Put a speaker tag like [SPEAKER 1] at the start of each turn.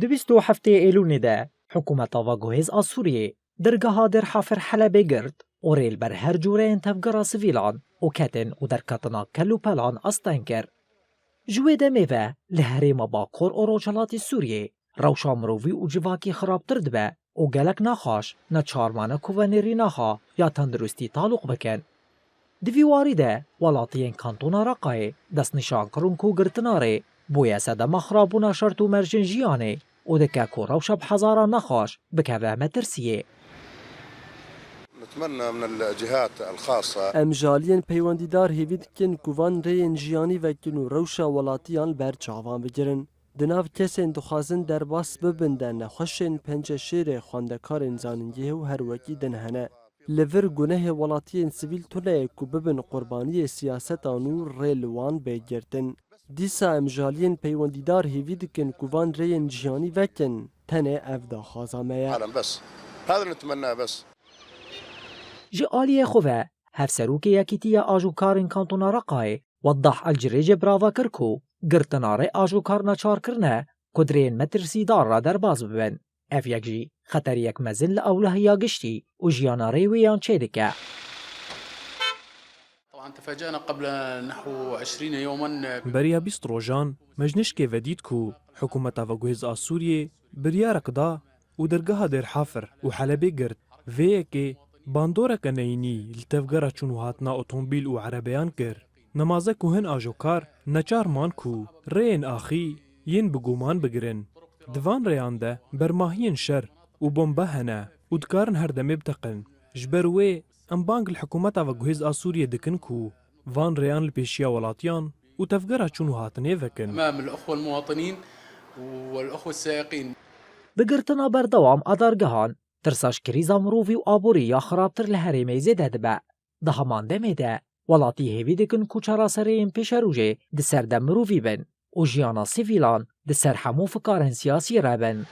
[SPEAKER 1] دویست و هفته ایلول ده حکومت آواگوهز آسوریه درگاه در حافر حلبه گرد و ریل بر هر جوره انتفگرا سویلان و کتن و در کتنا کلو پلان استنکر. جوی دمیوه لحریم باکور و روچلات سوریه روشا مروی و جواکی خرابتر دبه و گلک نخواش نه چارمانه کوونری نخوا یا تندرستی تعلق بکن. دویواری ده ولاتین کانتونا رقای دست نشان کرون کو گرتناره بویا سده مخرابونا شرط و مرجنجیانه و دکه کو روشا بحزارا نخواش بکوه مترسیه.
[SPEAKER 2] نتمنى من الجهات الخاصة
[SPEAKER 3] ام جالین پیوندیدار هیوید کن کوان رین جیانی و کنو روشا ولاتیان بر چاوان بگیرن. دناو کسین دخوازن در باس ببندن نخوشن پنج شیر خواندکارن زاننگیه و هر وکی دنهنه. لور گناه ولاتیان سویل تونه کو ببن قربانی سیاست آنو ریلوان بگیرتن. دیسا ام جالین پیوندیدار هیوید کن کوان رین جیانی وکن تنه افدا خوازامه.
[SPEAKER 2] بس هذا نتمناه بس.
[SPEAKER 1] جآلی خواه هفسروک یکیتی آجوکارن کانتونا رقای وضح الجریج براوا کرکو گرتناره آجوکار ناچار کرنه کدرین مترسی دار را در باز ببن. اف یک جی خطر یک مزن لأوله یا گشتی و جیاناره ویان چه دکه.
[SPEAKER 4] طبعا تفاجأنا قبل نحو 20 يوما
[SPEAKER 5] بریا 20 روزان مجنشکه ودید کو حکومت آواگوهز آسوریه بریارک دا و درگاه در حافر و حلبه گرد ویه که باندورا کنینی لتفگرا چونو هاتنا اوتومبیل و عربیان کر نمازه کوهن آجوکار نچار مان کو رین آخی ین بگومان بگرن دوان ریان ده برماهین شر و بومبه هنه و دکارن هر دمه بتقن جبروه ام بانک الحکومت آواگوهز آسوریه دکن کو وان ریان البیشیا ولاتیان و تفگرا چونو هاتنه وکن
[SPEAKER 4] أمام الأخوة المواطنين والأخوة السائقين.
[SPEAKER 1] بگرتنا بردوام آدارگهان ترساش کریزا مروفی و آبوری یا خرابتر لحریمه زیده دبه. ده همان دمه ده ولاتی هیوی دکن کوچارا سرین پیش روژه ده سر ده مروفی بن و جیانا سیویلان ده سر همو فکارن سیاسی را بن.